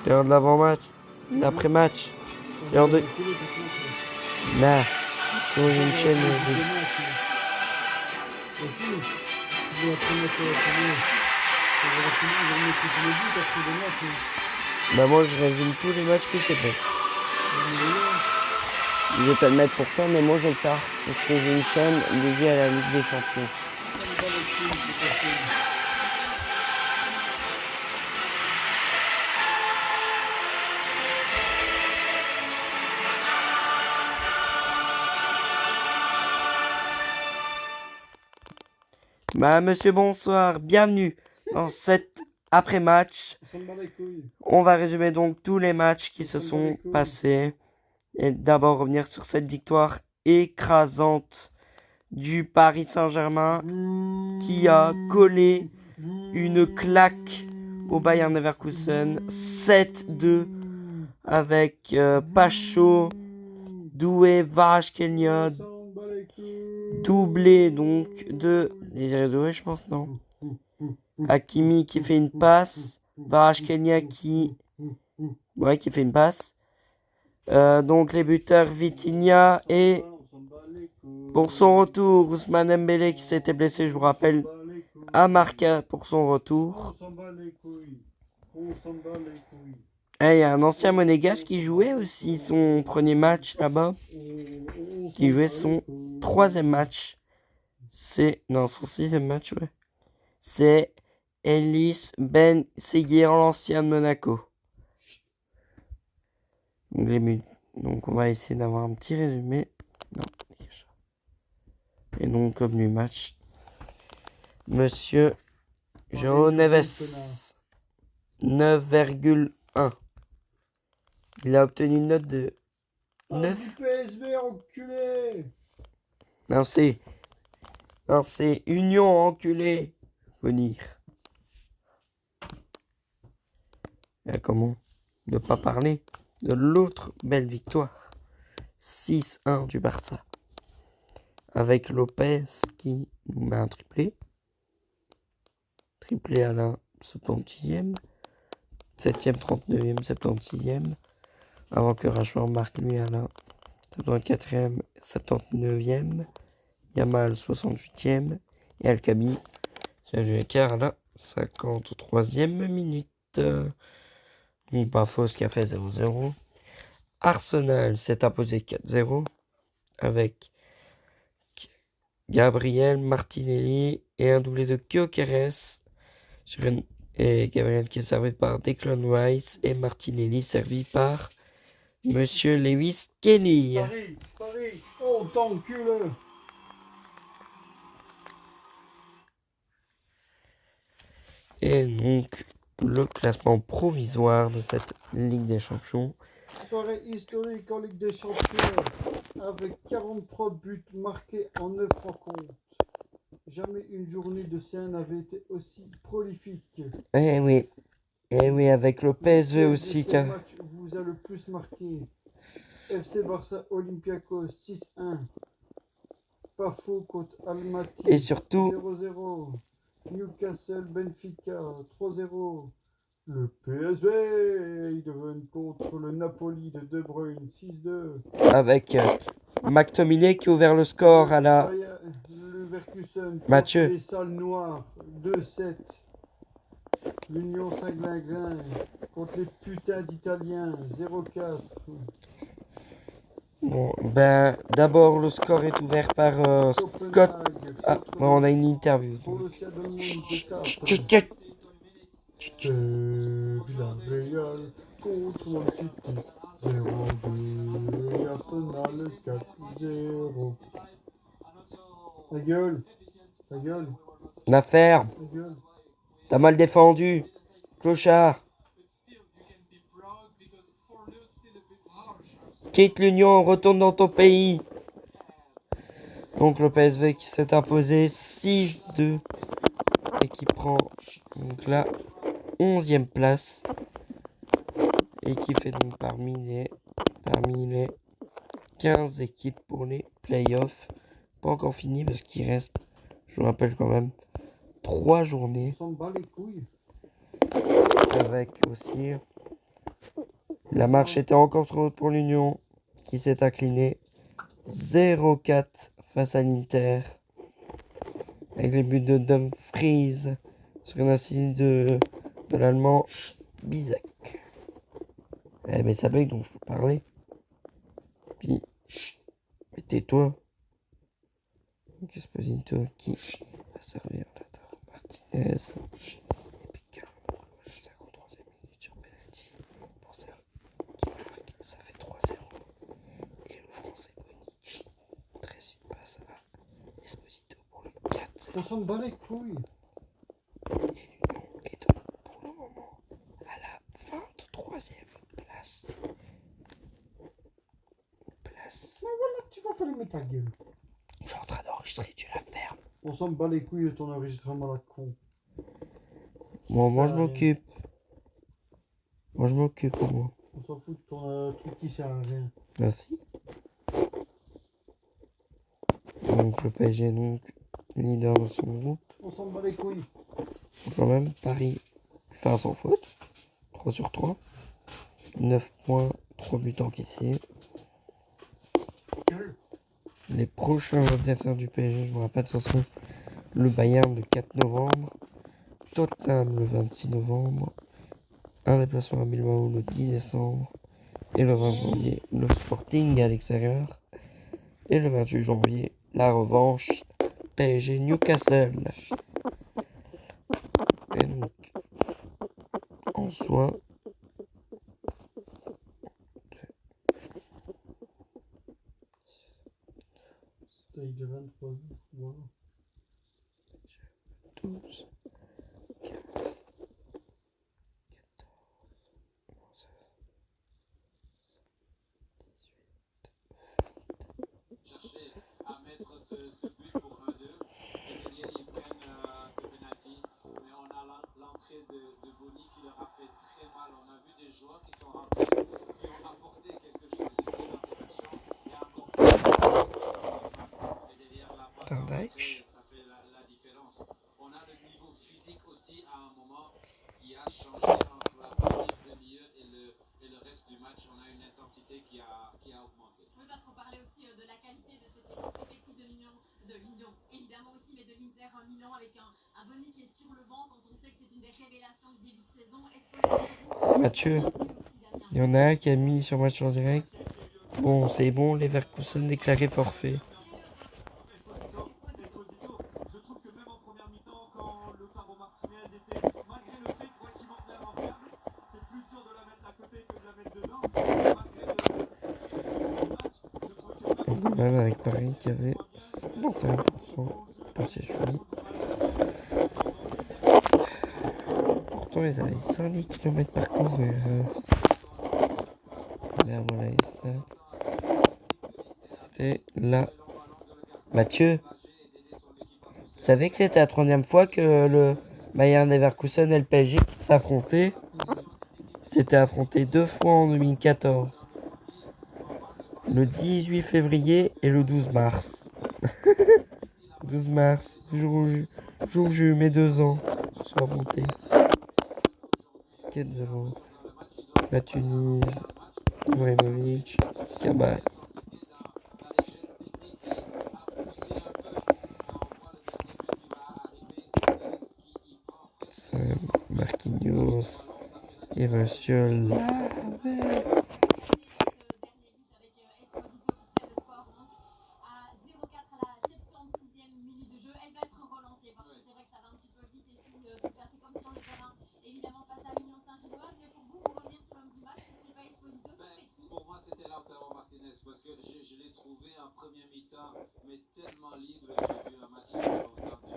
C'est l'heure de l'avant-match. L'après-match. C'est l'heure de... Nah. Sinon j'ai une chaîne. Bah moi je résume tous les matchs que c'est fait. Je vais pas le mettre pour toi, mais moi je vais le faire. Parce que j'ai une chaîne dédiée à la Ligue des Champions. Bah monsieur bonsoir, bienvenue dans cet après-match. On va résumer donc tous les matchs qui se sont passés. Et d'abord revenir sur cette victoire écrasante du Paris Saint-Germain qui a collé une claque au Bayern Leverkusen 7-2 avec Pacho, Doué, Kvaratskhelia, doublé donc de Désiré Doué, je pense, non. Hakimi qui fait une passe, Kvaratskhelia qui fait une passe. Donc les buteurs Vitinha et pour son retour Ousmane Dembélé qui s'était blessé, je vous rappelle, a marqué pour son retour. Et il y a un ancien monégasque qui jouait aussi son premier match là-bas, qui jouait son troisième match. Son sixième match, ouais. C'est Elis Ben Seguir, l'ancien de Monaco. Donc on va essayer d'avoir un petit résumé. Non. Et donc comme du match, Monsieur João Neves, 9,1. Il a obtenu une note de 9. PSV enculé. Non c'est Union enculé. Venir. Et comment ne pas parler de l'autre belle victoire 6-1 du Barça avec Lopez qui nous met un triplé à la 70e, 7e, 39e, 76e, avant que Rashford marque lui à la 74e, 79e, Yamal 68e et Al-Kabi c'est le écart à la 53e minute. Donc Bafos qui a fait 0-0. Arsenal s'est imposé 4-0 avec Gabriel Martinelli et un doublé de Gyökeres et Gabriel qui est servi par Declan Rice et Martinelli servi par Monsieur Lewis Kelly. Paris, on t'encule. Et donc le classement provisoire de cette Ligue des Champions. Soirée historique en Ligue des Champions avec 43 buts marqués en 9 rencontres. Jamais une journée de C1 n'avait été aussi prolifique. Eh oui, avec le PSV aussi. Quel match vous a le plus marqué? FC Barça Olympiakos 6-1. Pafo contre Almaty. Et surtout 0-0. Newcastle Benfica 3-0. Le PSV Eindhoven contre le Napoli de Bruyne 6-2. avec McTominay qui a ouvert le score à la Mathieu. Les salles noires 2-7. L'Union Saint-Glinglin contre les putains d'Italiens 0-4. Bon, ben d'abord le score est ouvert par Scott. Ah, bon, on a une interview. Villarreal contre Man City 0-2 et Arsenal 4-0. Ta gueule. L'affaire. T'as mal défendu. Clochard. Quitte l'Union, retourne dans ton pays. Donc le PSV qui s'est imposé 6-2 et qui prend donc la 11e place et qui fait donc parmi les 15 équipes pour les playoffs. Pas encore fini parce qu'il reste, Je vous rappelle quand même 3 journées. On s'en bat les couilles. Avec aussi la marche était encore trop haute pour l'Union qui s'est inclinée 0-4 face à l'Inter avec les buts de Dumfries sur une assise de l'Allemand Bizek. Eh mais ça bug donc je peux parler. Puis mais tais-toi. Esposito qui va servir Lautaro Martinez. Et puis Carlo Roche, 53e minute sur penalty pour ça qui marque, ça fait 3-0. Et le français Bonic, très une passe à Esposito pour le 4. On s'en bat les couilles. Et l'Union est donc pour le moment à la 23e place. Mais voilà, tu vas falloir mettre ta gueule. Je suis en train d'enregistrer, tu la fermes. On s'en bat les couilles de ton enregistrement la con. Bon, moi je m'occupe. Moi je m'occupe au moins. On s'en fout de ton truc qui sert à rien. Merci. Donc le PSG est donc leader de son groupe. On s'en bat les couilles. Quand même, Paris fait sans faute. 3 sur 3. 9 points, 3 buts encaissés. Gueule. Les prochains adversaires du PSG, je me rappelle, ce sont le Bayern le 4 novembre, Tottenham le 26 novembre, un déplacement à Bilbao le 10 décembre, et le 20 janvier, le Sporting à l'extérieur, et le 28 janvier, la revanche, PSG Newcastle. Et donc, en soi, Stage de 23 jours. Voilà. 12, 15, 14, 18. Chercher à mettre ce but pour 1-2 et derrière ils prennent ce penalty, mais on a l'entrée de Boni qui leur a fait très mal. On a vu des joueurs qui sont rentrés, qui ont apporté quelque chose ici dans cette action. Il y a encore et derrière la passe en entrée, ça fait la différence. On a le niveau physique aussi à un moment qui a changé entre la première demi-heure et le reste du match. On a une intensité qui a augmenté. Oui, parce qu'on parlait aussi de la qualité de cette équipe effective de l'Union, évidemment aussi, mais de l'Inter Milan avec un Boni qui est sur le banc quand on sait que c'est une des révélations du début de saison. Est-ce que Mathieu, il y en a un qui a mis sur match en direct. Bon, c'est bon, Leverkusen déclaré forfait. Esposito, je trouve que même en première mi-temps, quand Lautaro Martinez était, malgré le fait qu'il manque l'air en perte, c'est plus dur de la mettre à côté que de la mettre dedans. Malgré le match, je trouve que Même avec Paris qui avait 51% de possession. Pourtant, ils avaient 110 km parcourus. Là, voilà les stats. C'était là. Mathieu, vous savez que c'était la 30e fois que le Bayern Leverkusen et le PSG s'affrontaient. C'était affronté 2 fois en 2014. Le 18 février et le 12 mars. 12 mars, jour où j'ai eu mes 2 ans. Je suis affronté. 4-0. La Tunis, Ibrahimovic, Kabay. Marquinhos et Monsieur Lavé. Parce que je l'ai trouvé en première mi-temps, mais tellement libre. J'ai vu un match autant du Bayern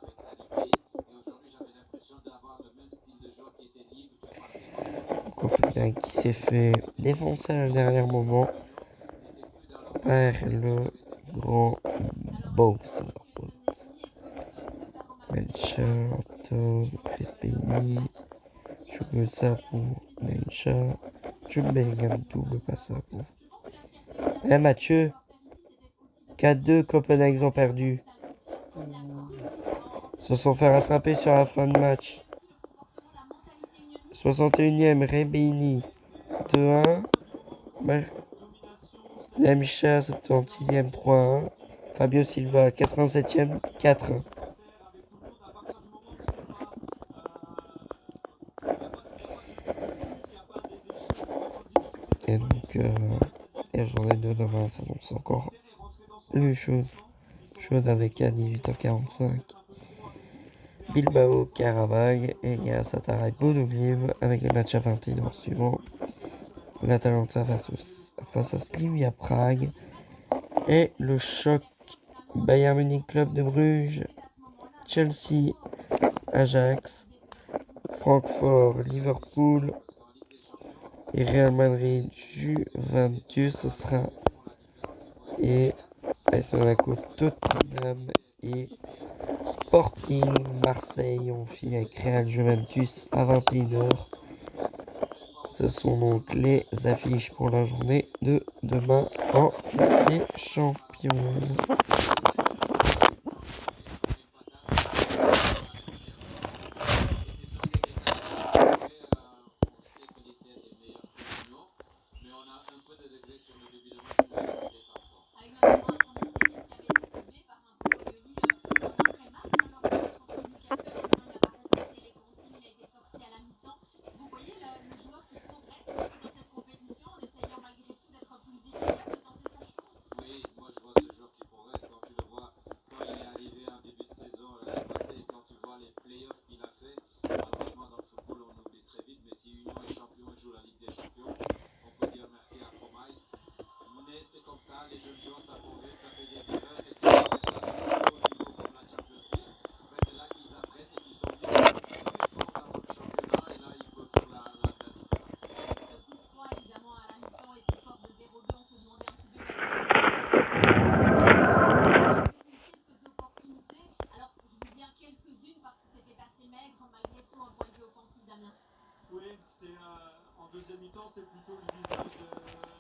avec Ali. Et aujourd'hui, j'avais l'impression d'avoir le même style de joueur qui était libre, qui partait. Copenhague qui s'est fait défoncer à un dernier moment par le grand boss. Melchior, Crispini, Chukwueza pour Neisha, Jude Bellingham double passe à pour. Eh Mathieu, 4-2 Copenhague ont perdu. se sont fait rattraper sur la fin de match. 61e, Rebini 2-1. Nemcha 76e 3-1. Fabio Silva 87e 4-1. Et donc la journée 2 demain s'annonce encore plus chaude avec à 18h45 Bilbao Qarabag et Galatasaray Bodø/Glimt avec les matchs à 21h suivants. L'Atalanta face à Slavia Prague et le choc Bayern Munich Club de Bruges, Chelsea, Ajax, Francfort, Liverpool et Real Madrid, Juventus, ce sera et AS Monaco, Tottenham et Sporting Marseille. On finit avec Real Juventus à 21h. Ce sont donc les affiches pour la journée de demain en Ligue des Champions. Oui, c'est en deuxième mi-temps, c'est plutôt le visage de